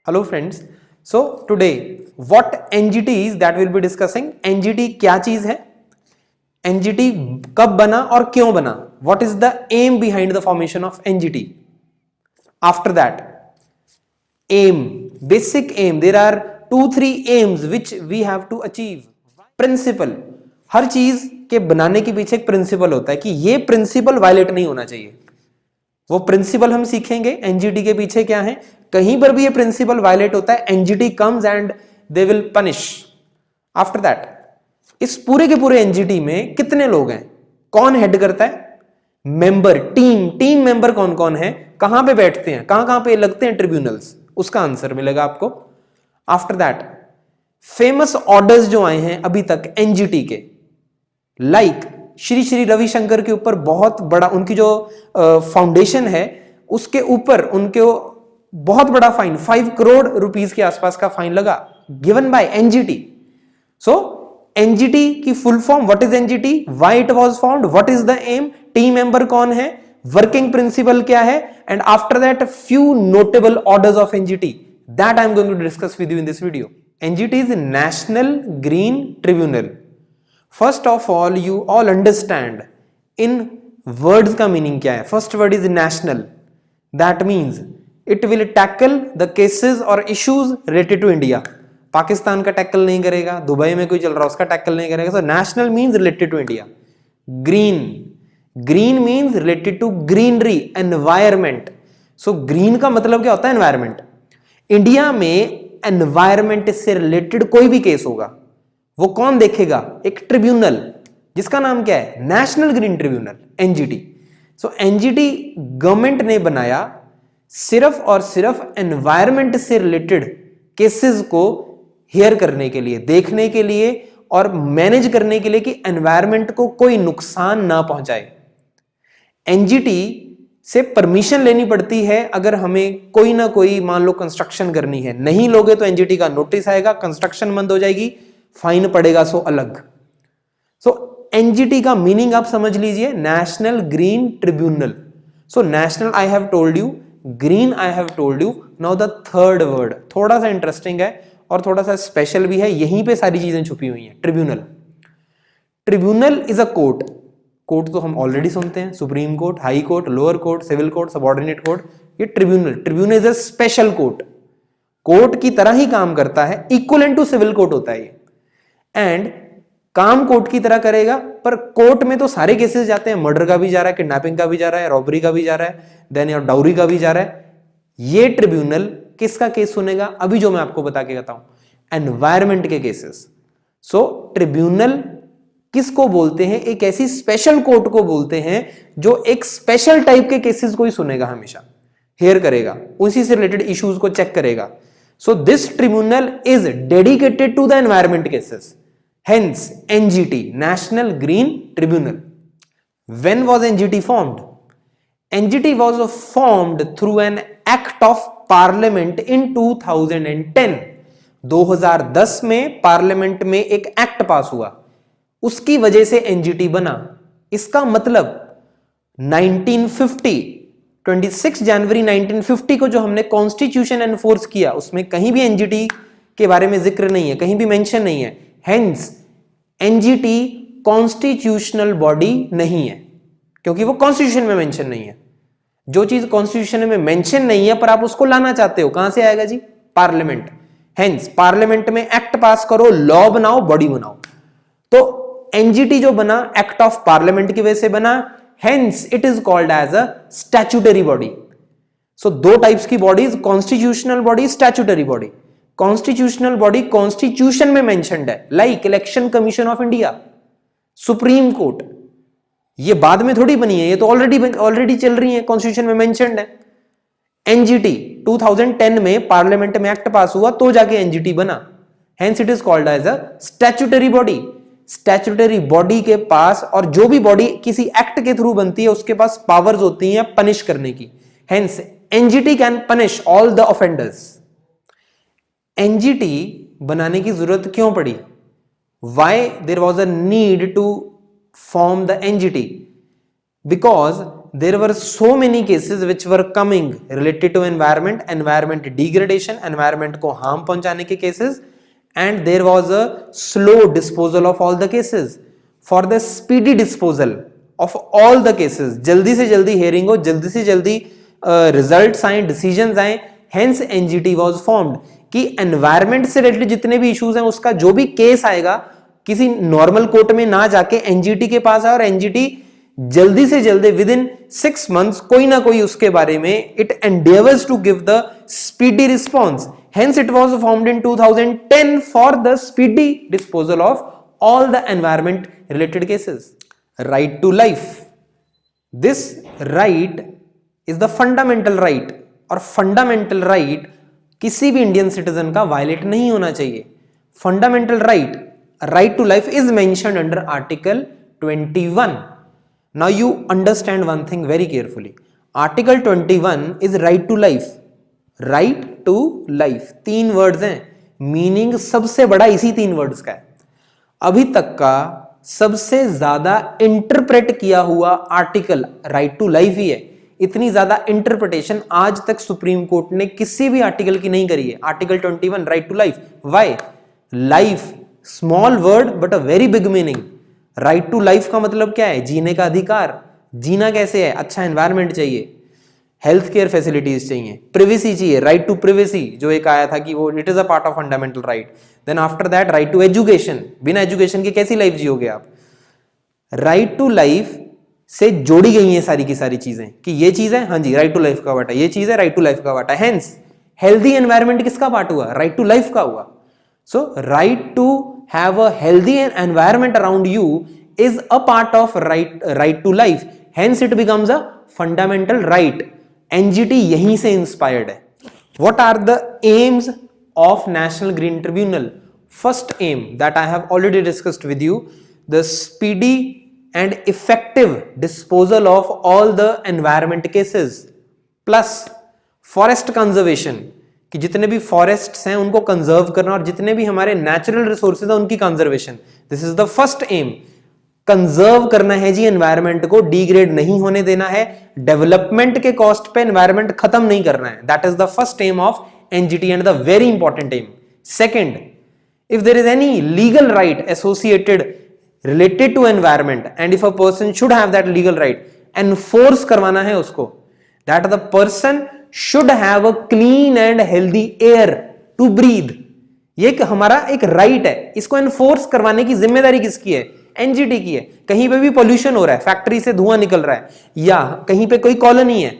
Hello friends. So today what NGT is that we'll be discussing. NGT क्या चीज है, NGT कब बना और क्यों बना, what is the aim behind the formation of NGT. After that, aim, basic aim, there are 2-3 aims which we have to achieve. Principle, हर चीज के बनाने के पीछे एक प्रिंसिपल होता है कि ये प्रिंसिपल वायलेट नहीं होना चाहिए, वो प्रिंसिपल हम सीखेंगे। एनजीटी के पीछे क्या है, कहीं पर भी ये प्रिंसिपल वायलेट होता है NGT comes and they will punish. After that, इस पूरे के पूरे एनजीटी में कितने लोग हैं, कौन हेड करता है, मेंबर, टीम मेंबर कौन कौन है, कहां पे बैठते हैं, कहां पे लगते हैं ट्रिब्यूनल्स, उसका आंसर मिलेगा आपको। आफ्टर दैट, फेमस ऑर्डर्स जो आए हैं अभी तक एनजीटी के, लाइक श्री श्री रविशंकर के ऊपर बहुत बड़ा, उनकी जो फाउंडेशन है उसके ऊपर उनको बहुत बड़ा फाइन, 5 करोड़ रुपीस के आसपास का फाइन लगा, given by NGT. So NGT की full form, what is NGT, why it was formed, what is the aim, team member कौन है, वर्किंग प्रिंसिपल क्या है, and after that few notable orders of NGT that I am going to discuss with you in this video. NGT is National green Tribunal. First of all you all understand in words का meaning क्या है। First word is national, that means it will tackle the cases और issues related to India. Pakistan का tackle नहीं करेगा, Dubai में कोई चल रहा है उसका टैकल नहीं करेगा। So national means related to India. Green, green means related to greenery, environment. So green का मतलब क्या होता है, एनवायरमेंट। इंडिया में एनवायरमेंट से रिलेटेड कोई भी केस होगा वो कौन देखेगा, एक ट्रिब्यूनल जिसका नाम क्या है, national green tribunal, NGT. So NGT government ने बनाया सिर्फ और सिर्फ एनवायरमेंट से रिलेटेड केसेस को हेयर करने के लिए, देखने के लिए और मैनेज करने के लिए कि एनवायरमेंट को कोई नुकसान ना पहुंचाए। एनजीटी से परमिशन लेनी पड़ती है अगर हमें कोई ना कोई, मान लो कंस्ट्रक्शन करनी है, नहीं लोगे तो एनजीटी का नोटिस आएगा, कंस्ट्रक्शन बंद हो जाएगी, फाइन पड़ेगा, सो अलग। सो एनजीटी का मीनिंग आप समझ लीजिए, national green tribunal. So national I have told you, green I have told you. Now the third word थोड़ा सा इंटरेस्टिंग है और थोड़ा सा स्पेशल भी है, यहीं पे सारी चीजें छुपी हुई हैं। Tribunal, tribunal is a court. Court तो हम ऑलरेडी सुनते हैं, supreme court, high court, lower court, civil court, subordinate court. ये tribunal, tribunal is a special court, court की तरह ही काम करता है, इक्वलेंट टू सिविल कोर्ट होता है ये, एंड काम कोर्ट की तरह करेगा। पर कोर्ट में तो सारे केसेस जाते हैं, मर्डर का भी जा रहा है, किडनैपिंग का भी जा रहा है, रॉबरी का भी जा रहा है, देन और डाउरी का भी जा रहा है। ये ट्रिब्यूनल किसका केस सुनेगा, अभी जो मैं आपको बता के बताऊं, एनवायरमेंट के केसेस। सो ट्रिब्यूनल किसको बोलते हैं, एक ऐसी स्पेशल कोर्ट को बोलते हैं जो एक स्पेशल टाइप के केसेस को ही सुनेगा, हमेशा हेयर करेगा, उसी से रिलेटेड इश्यूज को चेक करेगा। So this tribunal is dedicated to the environment cases, hence NGT, National Green Tribunal. When was NGT formed? NGT was formed through an act of parliament in 2010. 2010 में parliament में एक act पास हुआ, उसकी वजह से NGT बना। इसका मतलब 1950, 26 जनवरी 1950 को जो हमने कॉन्स्टिट्यूशन एनफोर्स किया, उसमें कहीं भी एनजीटी के बारे में जिक्र नहीं है, कहीं भी मेंशन नहीं है। हेंस एनजीटी कॉन्स्टिट्यूशनल बॉडी नहीं है, क्योंकि वो कॉन्स्टिट्यूशन में मेंशन नहीं है। जो चीज कॉन्स्टिट्यूशन में मेंशन नहीं है पर आप उसको लाना चाहते हो, कहां से आएगा जी, पार्लियामेंट। हेंस पार्लियामेंट में एक्ट पास करो, लॉ बनाओ, बॉडी बनाओ। तो एनजीटी जो बना एक्ट ऑफ पार्लियामेंट की वजह से बना, hence it is called as a statutory body. So दो टाइप्स की bodies, constitutional body, statutory body. Constitutional body constitution में मेंशन्ड है, like election commission of India, supreme court. ये बाद में थोड़ी बनी है, ये तो ऑलरेडी चल रही है, कॉन्स्टिट्यूशन में मेंशन्ड है। एनजीटी 2010 में पार्लियामेंट में एक्ट पास हुआ तो जाके एनजीटी बना, hence it is called as a statutory body. Statutory body के पास, और जो भी बॉडी किसी एक्ट के थ्रू बनती है उसके पास पावर्स होती हैं पनिश करने की, hence NGT can punish all the offenders. NGT बनाने की जरूरत क्यों पड़ी, why there was a need to form the NGT, because there were so many cases which were coming related to environment degradation, environment को harm पहुंचाने के cases, and there was a slow disposal of all the cases. For the speedy disposal of all the cases, जल्दी से जल्दी hearing हो, जल्दी से जल्दी results आए, decisions आए, hence NGT was formed कि environment से related जितने भी issues हैं उसका जो भी case आएगा किसी normal court में ना जाके NGT के पास आए और NGT जल्दी से जल्दी विद इन 6 months कोई ना कोई उसके बारे में it endeavors to give the speedy response. Hence it was formed in 2010 for the speedy disposal of all the environment related cases. Right to life. This right is the fundamental right और fundamental right किसी भी Indian citizen का violet नहीं होना चाहिए. Fundamental right to life is mentioned under Article 21. Now you understand one thing very carefully. Article 21 is right to life. Right to life. 3 words हैं. Meaning सबसे बड़ा इसी 3 words का है. अभी तक का सबसे ज्यादा इंटरप्रेट किया हुआ आर्टिकल राइट टू लाइफ ही है. इतनी ज्यादा इंटरप्रिटेशन आज तक सुप्रीम कोर्ट ने किसी भी आर्टिकल की नहीं करी है. Article 21 right to life. Why? Life small word but a very big meaning. Right to life का मतलब क्या है? जीने का अधिकार. जीना कैसे है? अच्छा एनवायरनमेंट चाहिए, हेल्थ केयर फैसिलिटीज चाहिए, प्रिवेसी चाहिए. राइट टू प्रिवेसी जो एक आया था कि वो it is a part of fundamental right. Then after that right to education. बिना एजुकेशन के कैसी लाइफ जियोगे आप? राइट टू लाइफ से जोड़ी गई हैं सारी की सारी चीजें कि ये चीज है, हाँ जी राइट टू लाइफ का वाटा, ये चीज है राइट टू लाइफ का वाटा. हेंस हेल्दी एनवायरनमेंट किसका पार्ट हुआ? राइट टू लाइफ का हुआ. So right to have a healthy environment around you is a part of right to life. Hence it becomes a fundamental right. NGT यहीं से inspired है. What are the aims of National Green Tribunal? First aim that I have already discussed with you, the speedy and effective disposal of all the environment cases plus forest conservation कि जितने भी forests हैं उनको conserve करना और जितने भी हमारे नेचुरल रिसोर्सेज हैं उनकी conservation. This is the first aim. Conserve करना है जी एनवायरनमेंट को, डिग्रेड नहीं होने देना है, डेवलपमेंट के कॉस्ट पे एनवायरनमेंट खत्म नहीं करना है. That is the first aim of NGT and the very important aim. Second, if there is any legal right associated related to environment and if a person should have that legal right, enforce करवाना है उसको. That the person should have a clean and healthy air to breathe. ये हमारा एक right है. इसको enforce करवाने की जिम्मेदारी किसकी है? एनजीटी की है. कहीं पे भी पोल्यूशन हो रहा है, फैक्ट्री से धुआं निकल रहा है या कहीं पे कोई कॉलोनी है.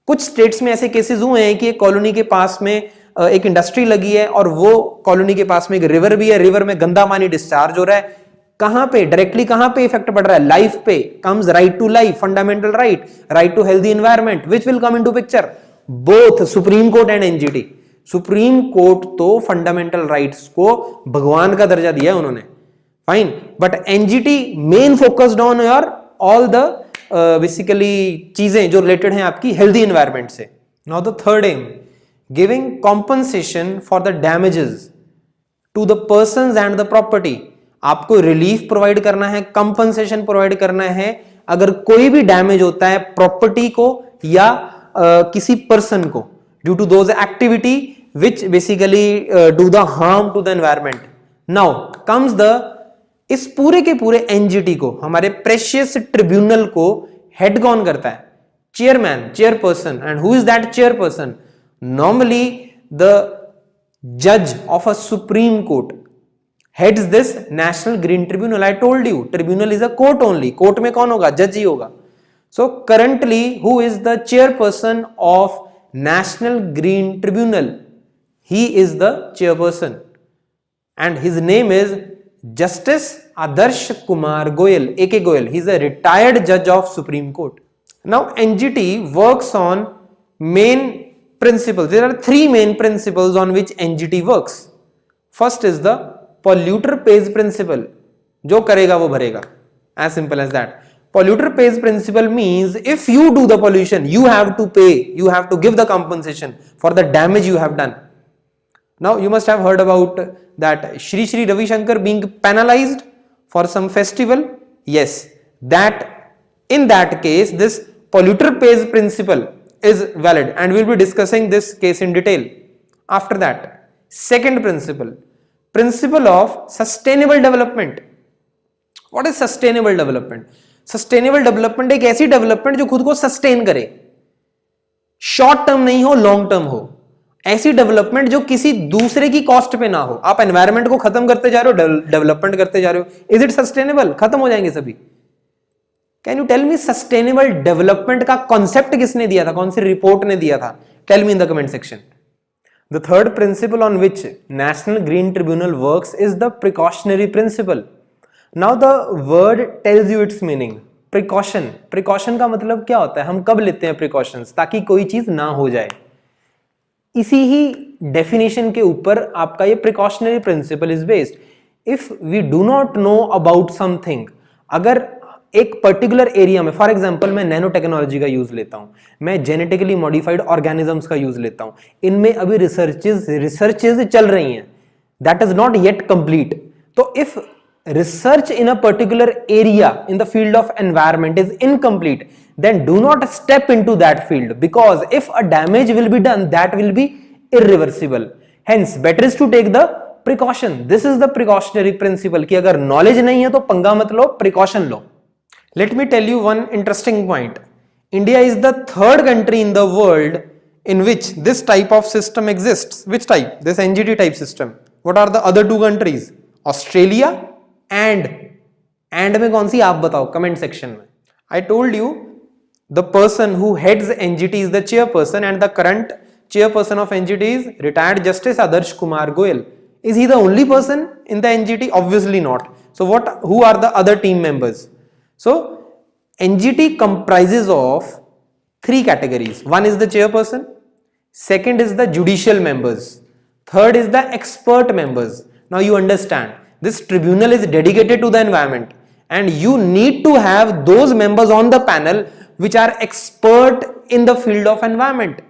कुछ स्टेट्स में ऐसे केसेस हुए हैं कि एक कॉलोनी के पास में एक इंडस्ट्री लगी है और वो कॉलोनी के पास में एक रिवर भी है, रिवर में गंदा पानी डिस्चार्ज हो रहा है. कहां पे डायरेक्टली कहां पे इफेक्ट पड़ रहा है? लाइफ पे. Comes right to life, fundamental right to healthy environment, which will come into picture? Both supreme court and NGT. Supreme court तो फंडामेंटल राइट्स को भगवान का दर्जा दिया है उन्होंने, fine, but NGT main focused on your all the basically चीजें जो रिलेटेड हैं आपकी हेल्दी एनवायरनमेंट से. Now the third aim, giving compensation for the damages to the persons and the property. आपको रिलीफ प्रोवाइड करना है, कंपनसेशन प्रोवाइड करना है अगर कोई भी डैमेज होता है प्रॉपर्टी को या किसी पर्सन को due to those activity which basically do the harm to the environment. Now comes the, इस पूरे के पूरे एनजीटी को, हमारे प्रेशियस ट्रिब्यूनल को हेड कौन करता है? Chairman, chairperson. And who is that chairperson? Normally the जज of a supreme court heads this National Green Tribunal. I told you tribunal is a court only. Court में कौन होगा? जज ही होगा. So currently who is the chairperson of National Green Tribunal? He is the chairperson and his name is Justice Adarsh Kumar Goyal, A.K. Goyal. He is a retired judge of Supreme Court. Now NGT works on main principles. There are 3 main principles on which NGT works. First is the polluter pays principle. जो करेगा वो भरेगा. As simple as that. Polluter pays principle means if you do the pollution, you have to pay, you have to give the compensation for the damage you have done. Now you must have heard about that Shri Shri Ravi Shankar being penalized for some festival. Yes, that in that case this polluter pays principle is valid, and we'll be discussing this case in detail. After that, second principle, principle of sustainable development. What is sustainable development? Sustainable development एक ऐसी development जो खुद को sustain करे, short term नहीं हो, long term हो, ऐसी डेवलपमेंट जो किसी दूसरे की कॉस्ट पे ना हो. आप एनवायरमेंट को खत्म करते जा रहे हो, डेवलपमेंट करते जा रहे हो, इज इट सस्टेनेबल? खत्म हो जाएंगे सभी. Can you tell me sustainable development का कॉन्सेप्ट किसने दिया था, कौन सी रिपोर्ट ने दिया था? Tell me in the comment section. The third principle on which national green tribunal works is the precautionary principle. Now the word tells you its meaning. Precaution, precaution का मतलब क्या होता है? हम कब लेते हैं प्रिकॉशंस? ताकि कोई चीज ना हो जाए. इसी ही डेफिनेशन के ऊपर आपका ये precautionary principle is based. If we do not know about something, अगर एक पर्टिकुलर एरिया में, फॉर एग्जांपल मैं नैनो टेक्नोलॉजी का यूज लेता हूं, मैं जेनेटिकली मॉडिफाइड ऑर्गेनिजम्स का यूज लेता हूं, इनमें अभी रिसर्चेज चल रही हैं, that is not yet complete. तो if research in a particular area in the field of environment is incomplete, then do not step into that field, because if a damage will be done, that will be irreversible. Hence better is to take the precaution. This is the precautionary principle कि अगर knowledge नहीं है तो पंगा मत लो, precaution low. Let me tell you one interesting point. India is the third country in the world in which this type of system exists. Which type? This NGT type system. What are the other two countries? Australia and में कौन सी आप बताओ comment section में. I told you the person who heads NGT is the chairperson, and the current chairperson of NGT is retired Justice Adarsh Kumar Goyal. Is he the only person in the NGT? Obviously not. So who are the other team members? So NGT comprises of three categories. One is the chairperson, second is the judicial members, third is the expert members. Now you understand, this tribunal is dedicated to the environment, and you need to have those members on the panel which are expert in the field of environment,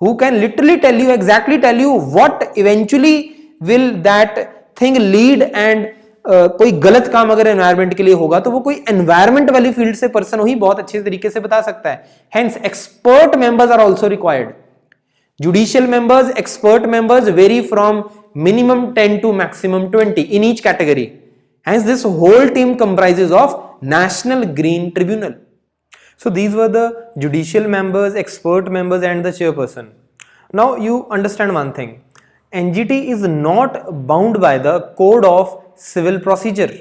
who can literally exactly tell you what eventually will that thing lead, and कोई गलत काम अगर environment के लिए होगा तो वो कोई एनवायरमेंट वाली फील्ड से पर्सन ही बहुत अच्छे तरीके से बता सकता है. Hence expert members are also required. Judicial members, expert members vary from minimum 10 to maximum 20 in each category. Hence this whole team comprises of National Green Tribunal. So these were the judicial members, expert members and the chairperson. Now you understand one thing. NGT is not bound by the Code of Civil Procedure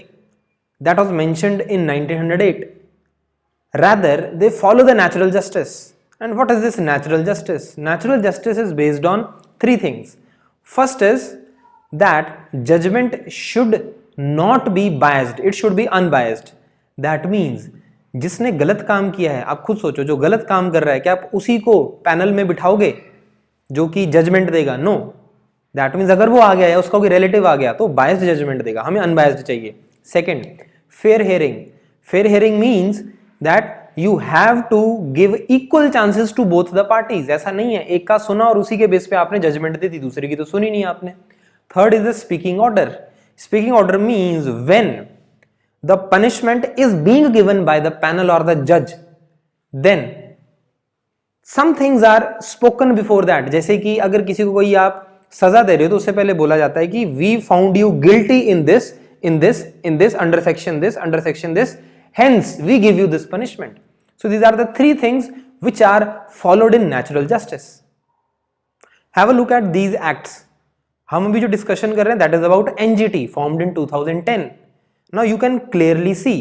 that was mentioned in 1908. Rather, they follow the natural justice. And what is this natural justice? Natural justice is based on three things. First is that judgment should not be biased, it should be unbiased. That means जिसने गलत काम किया है, आप खुद सोचो, जो गलत काम कर रहा है, क्या आप उसी को पैनल में बिठाओगे जो कि जजमेंट देगा? नो. दैट मीन्स अगर वो आ गया या उसका कोई रिलेटिव आ गया तो बायस्ड जजमेंट देगा. हमें अनबायस्ड चाहिए. Second, fair hearing. Fair hearing means that you have to give equal chances to both the parties. ऐसा नहीं है एक का सुना और उसी के बेस पे आपने जजमेंट दी थी, दूसरे की तो सुनी नहीं आपने. Third is the speaking order. Speaking order means when the punishment is being given by the panel or the judge, then some things are spoken before that. जैसे कि अगर किसी को कोई आप सजा दे रहे हो तो उससे पहले बोला जाता है कि we found you guilty in this, under section this, hence we give you this punishment. So these are the three things which are followed in natural justice. Have a look at these acts. हम अभी जो discussion कर रहे हैं that is about NGT formed in 2010. Now you can clearly see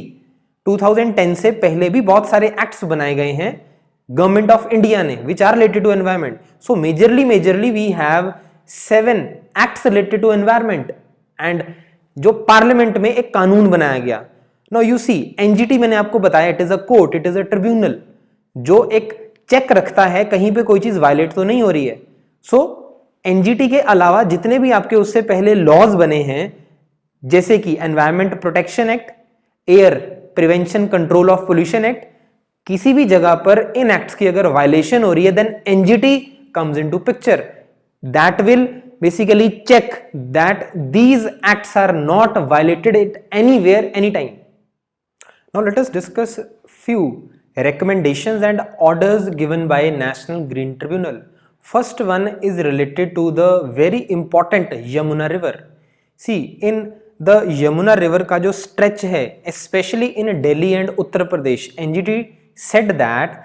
2010 से पहले भी बहुत सारे एक्ट्स बनाए गए हैं गवर्नमेंट ऑफ इंडिया ने which are related to environment. So majorly we have 7 acts related to environment, and जो पार्लियामेंट में एक कानून बनाया गया. नाउ यू सी एनजीटी मैंने आपको बताया it is a court, it is a tribunal जो एक चेक रखता है कहीं पे कोई चीज वायलेट तो नहीं हो रही है. सो एनजीटी के अलावा जितने भी आपके उससे पहले लॉज बने हैं जैसे कि environment protection act, air prevention control of pollution act, किसी भी जगह पर इन एक्ट्स की अगर वायलेशन हो रही है then NGT comes into picture. That will basically check that these acts are not violated at anywhere any time. Now let us discuss few recommendations and orders given by National Green Tribunal. First one is related to the very important Yamuna River. See, in the Yamuna River का जो stretch है, especially in Delhi and Uttar Pradesh, NGT said that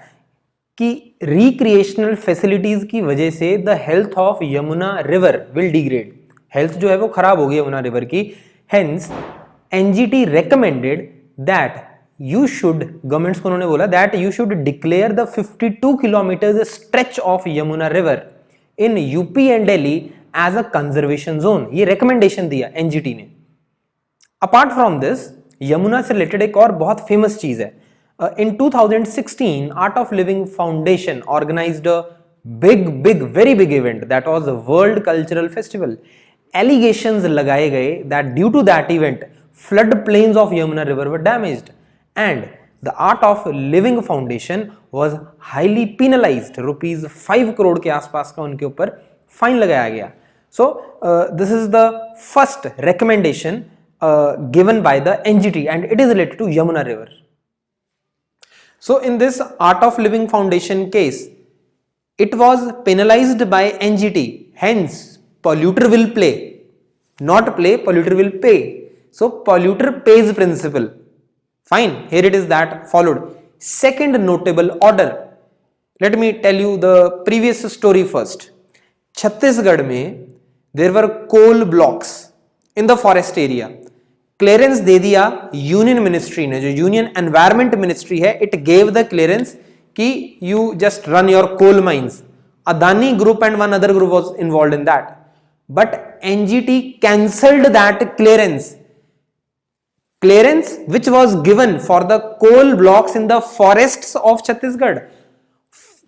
कि recreational facilities की वजह से the health of Yamuna River will degrade. Health जो है वो खराब होगी यमुना रिवर की. Hence, NGT recommended that you should, governments को उन्होंने बोला that you should declare the 52 kilometers stretch of Yamuna River in UP and Delhi as a conservation zone. ये recommendation दिया NGT ने. Apart from this, यमुना से related एक और बहुत फेमस चीज है. In 2016, Art of Living Foundation organized a very big event that was a World Cultural Festival. Allegations लगाए गए that due to that event, flood plains of Yamuna River were damaged. And the Art of Living Foundation was highly penalized. Rupees 5 crore के आसपास का उनके ऊपर fine लगाया गया. So this is the first recommendation given by the NGT and it is related to Yamuna River. So in this Art of Living Foundation case, it was penalized by NGT. Hence, polluter will play, not play, polluter will pay. So polluter pays principle. Fine, here it is that followed. Second notable order. Let me tell you the previous story first. Chhattisgarh में there were coal blocks in the forest area. Clearance दे दिया union ministry ने, जो union environment ministry है, it gave the clearance कि you just run your coal mines. Adani group and one other group was involved in that, but NGT cancelled that clearance which was given for the coal blocks in the forests of Chhattisgarh.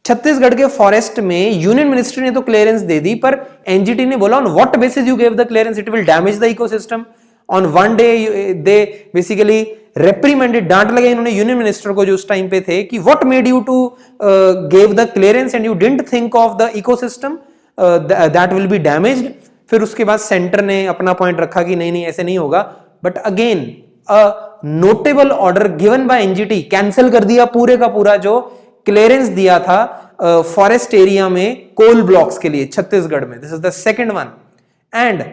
Chhattisgarh के forest में union ministry ने तो clearance दे दी, पर NGT ने बोला on what basis you gave the clearance, it will damage the ecosystem. On one day they basically reprimanded, डांट लगे इन्होंने यूनियन मिनिस्टर को जो उस टाइम पे थे कि what made you to give the clearance and you didn't think of the ecosystem that will be damaged. फिर उसके बाद सेंटर ने अपना पॉइंट रखा कि नहीं नहीं ऐसे नहीं होगा, but again a notable order given by NGT, cancel कर दिया पूरे का पूरा जो क्लियरेंस दिया था फॉरेस्ट एरिया में कोल ब्लॉक्स के लिए छत्तीसगढ़ में. This is the second one. And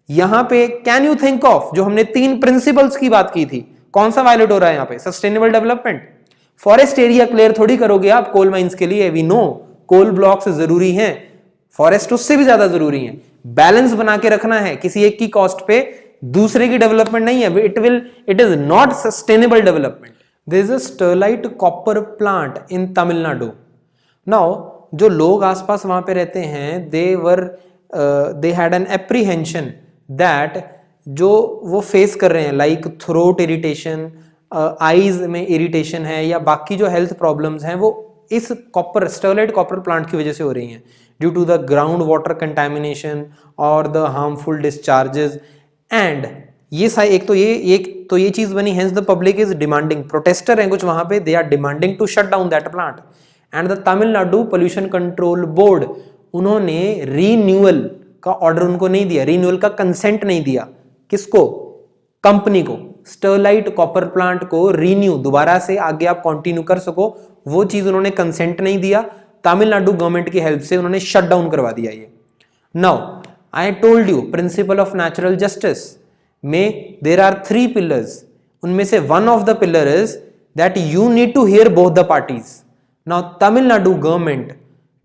यहां पे कैन यू थिंक ऑफ, जो हमने 3 प्रिंसिपल्स की बात की थी, कौन सा वायलेट हो रहा है यहां पे? Sustainable development. Forest area clear थोड़ी करोगे आप कोल माइंस के लिए. वी नो कोल ब्लॉक्स जरूरी हैं, फॉरेस्ट उससे भी ज्यादा जरूरी है. बैलेंस बना के रखना है, किसी एक की कॉस्ट पे दूसरे की डेवलपमेंट नहीं है. It is not sustainable development. There is a Sterlite copper plant in Tamil Nadu. नाउ जो लोग आसपास वहां पे रहते हैं, they had an apprehension that जो वो फेस कर रहे हैं, लाइक थ्रोट इरिटेशन, आईज में इरिटेशन है, या बाकी जो हेल्थ प्रॉब्लम्स हैं, वो इस कॉपर स्टरलाइट कॉपर प्लांट की वजह से हो रही हैं, due to the ground water contamination और द हार्मफुल डिस्चार्जेस. एंड ये एक तो ये चीज बनी. Hence the public is demanding, protester हैं कुछ वहां पे, they are demanding to shut down that plant. And the Tamil Nadu pollution control board, उन्होंने रीन्यूअल का ऑर्डर उनको नहीं दिया, रीन्यूअल का कंसेंट नहीं दिया. किसको? कंपनी को, स्टरलाइट कॉपर प्लांट को रीन्यू दोबारा से आगे आप कंटिन्यू कर सको, वो चीज उन्होंने कंसेंट नहीं दिया. तमिलनाडु गवर्नमेंट की हेल्प से उन्होंने शट डाउन करवा दिया ये. Now I told you principle of natural justice में देयर आर 3 पिलर्स. उनमें से one of the pillar is that you need to hear both the parties. Now Tamil Nadu government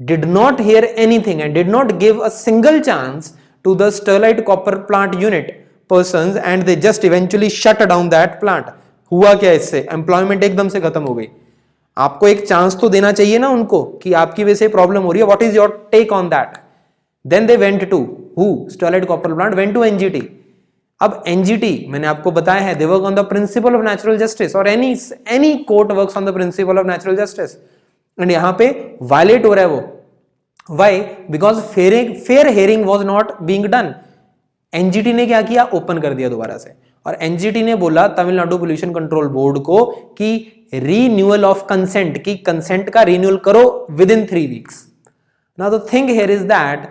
did not hear anything and did not give a single chance to the Sterlite copper plant unit persons and they just eventually shut down that plant. हुआ क्या इससे? Employment एकदम से खत्म हो गई. आपको एक चांस तो देना चाहिए ना उनको कि आपकी वजह से प्रॉब्लम हो रही है. What is your take on that? Then they went to who? Sterlite copper plant went to NGT. अब एनजीटी मैंने आपको बताया है, they work on the principle of natural justice, और any court works on the principle of natural justice. And यहां पे violate हो रहा है वो. Why? Because fair hearing was not being done. NGT ने क्या किया? ओपन कर दिया दोबारा से, और एनजीटी ने बोला तमिलनाडु पोल्यूशन कंट्रोल बोर्ड को कि रीन्यूअल ऑफ कंसेंट, की कंसेंट का रीन्यूअल करो with in 3 weeks. Now the thing here is that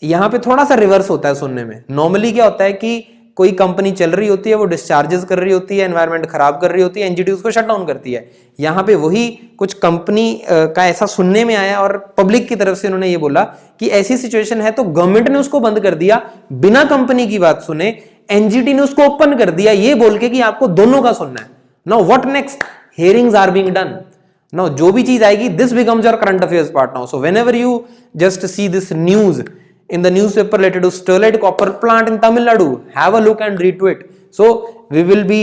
यहां पे थोड़ा सा रिवर्स होता है सुनने में. नॉर्मली क्या होता है कि कोई कंपनी चल रही होती है, वो डिस्चार्जेस कर रही होती है, एनवायरनमेंट खराब कर रही होती है, एनजीटी उसको शट डाउन करती है। यहाँ पे वही कुछ कंपनी का ऐसा सुनने में आया और पब्लिक की तरफ से उन्होंने ये बोला कि ऐसी सिचुएशन है, तो गवर्नमेंट ने उसको बंद कर दिया बिना कंपनी की बात सुने, एनजीटी ने उसको ओपन कर दिया ये बोल के कि आपको दोनों का सुनना है। Now what next? Hearings are being done. Now जो भी चीज आएगी, this becomes your current affairs part now. So whenever you just see this news in the newspaper related to Sterlite copper plant in Tamil Nadu, have a look and read to it. So we will be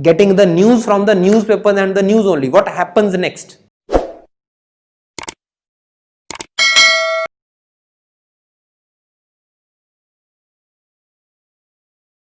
getting the news from the newspapers and the news only. What happens next?